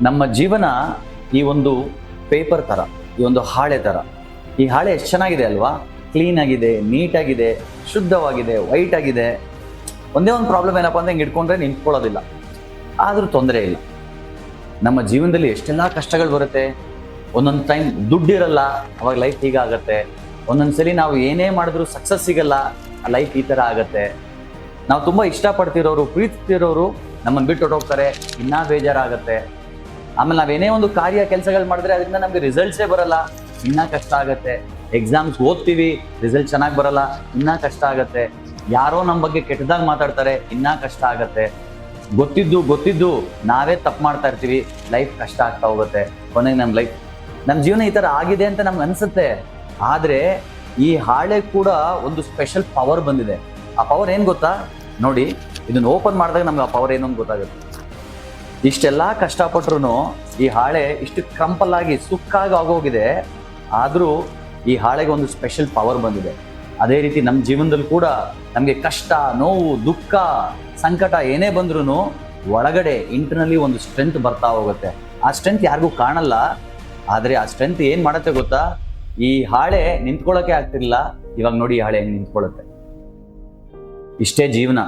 ನಮ್ಮ ಜೀವನ ಈ ಒಂದು ಪೇಪರ್ ಥರ, ಈ ಒಂದು ಹಾಳೆ ಥರ. ಈ ಹಾಳೆ ಎಷ್ಟು ಚೆನ್ನಾಗಿದೆ ಅಲ್ವಾ? ಕ್ಲೀನ್ ಆಗಿದೆ, ನೀಟಾಗಿದೆ, ಶುದ್ಧವಾಗಿದೆ, ವೈಟ್ ಆಗಿದೆ. ಒಂದೇ ಒಂದು ಪ್ರಾಬ್ಲಮ್ ಏನಪ್ಪ ಅಂದರೆ ಹಿಂಗೆ ಇಟ್ಕೊಂಡ್ರೆ ನಿಂತ್ಕೊಳ್ಳೋದಿಲ್ಲ. ಆದರೂ ತೊಂದರೆ ಇಲ್ಲ. ನಮ್ಮ ಜೀವನದಲ್ಲಿ ಎಷ್ಟೆಲ್ಲ ಕಷ್ಟಗಳು ಬರುತ್ತೆ. ಒಂದೊಂದು ಟೈಮ್ ದುಡ್ಡಿರಲ್ಲ, ಅವಾಗ ಲೈಫ್ ಹೀಗಾಗತ್ತೆ. ಒಂದೊಂದು ಸಲ ನಾವು ಏನೇ ಮಾಡಿದ್ರೂ ಸಕ್ಸಸ್ ಸಿಗಲ್ಲ, ಆ ಲೈಫ್ ಈ ಥರ ಆಗತ್ತೆ. ನಾವು ತುಂಬ ಇಷ್ಟಪಡ್ತಿರೋರು, ಪ್ರೀತಿಸ್ತಿರೋರು ನಮ್ಮನ್ನು ಬಿಟ್ಟು ಹೊರಟೋಗ್ತಾರೆ, ಇನ್ನೂ ಬೇಜಾರಾಗತ್ತೆ. ಆಮೇಲೆ ನಾವೇನೇ ಒಂದು ಕೆಲಸಗಳು ಮಾಡಿದ್ರೆ ಅದರಿಂದ ನಮಗೆ ರಿಸಲ್ಟ್ಸೇ ಬರಲ್ಲ, ಇನ್ನೂ ಕಷ್ಟ ಆಗುತ್ತೆ. ಎಕ್ಸಾಮ್ಸ್ ಓದ್ತೀವಿ, ರಿಸಲ್ಟ್ ಚೆನ್ನಾಗಿ ಬರಲ್ಲ, ಇನ್ನೂ ಕಷ್ಟ ಆಗುತ್ತೆ. ಯಾರೋ ನಮ್ಮ ಬಗ್ಗೆ ಕೆಟ್ಟದಾಗಿ ಮಾತಾಡ್ತಾರೆ, ಇನ್ನೂ ಕಷ್ಟ ಆಗುತ್ತೆ. ಗೊತ್ತಿದ್ದು ನಾವೇ ತಪ್ಪು ಮಾಡ್ತಾ ಇರ್ತೀವಿ, ಲೈಫ್ ಕಷ್ಟ ಆಗ್ತಾ ಹೋಗುತ್ತೆ. ಕೊನೆಗೆ ನಮ್ಮ ಜೀವನ ಈ ಥರ ಆಗಿದೆ ಅಂತ ನಮ್ಗೆ ಅನಿಸುತ್ತೆ. ಆದರೆ ಈ ಹಾಳೆ ಕೂಡ ಒಂದು ಸ್ಪೆಷಲ್ ಪವರ್ ಬಂದಿದೆ. ಆ ಪವರ್ ಏನು ಗೊತ್ತಾ? ನೋಡಿ, ಇದನ್ನು ಓಪನ್ ಮಾಡಿದಾಗ ನಮ್ಗೆ ಆ ಪವರ್ ಏನು ಅಂತ ಗೊತ್ತಾಗುತ್ತೆ. ಇಷ್ಟೆಲ್ಲ ಕಷ್ಟಪಟ್ರು ಈ ಹಾಳೆ ಇಷ್ಟು ಕ್ರಂಪಲ್ಲಾಗಿ ಸುಕ್ಕಾಗಿ ಆಗೋಗಿದೆ. ಆದರೂ ಈ ಹಾಳೆಗೆ ಒಂದು ಸ್ಪೆಷಲ್ ಪವರ್ ಬಂದಿದೆ. ಅದೇ ರೀತಿ ನಮ್ಮ ಜೀವನದಲ್ಲಿ ಕೂಡ ನಮಗೆ ಕಷ್ಟ, ನೋವು, ದುಃಖ, ಸಂಕಟ ಏನೇ ಬಂದ್ರೂ ಒಳಗಡೆ ಇಂಟರ್ನಲ್ಲಿ ಒಂದು ಸ್ಟ್ರೆಂತ್ ಬರ್ತಾ ಹೋಗುತ್ತೆ. ಆ ಸ್ಟ್ರೆಂತ್ ಯಾರಿಗೂ ಕಾಣಲ್ಲ. ಆದರೆ ಆ ಸ್ಟ್ರೆಂತ್ ಏನು ಮಾಡುತ್ತೆ ಗೊತ್ತಾ? ಈ ಹಾಳೆ ನಿಂತ್ಕೊಳ್ಳೋಕೆ ಆಗ್ತಿರ್ಲಿಲ್ಲ, ಇವಾಗ ನೋಡಿ ಈ ಹಾಳೆ ಹೆಂಗೆ ನಿಂತ್ಕೊಳ್ಳುತ್ತೆ. ಇಷ್ಟೇ ಜೀವನ.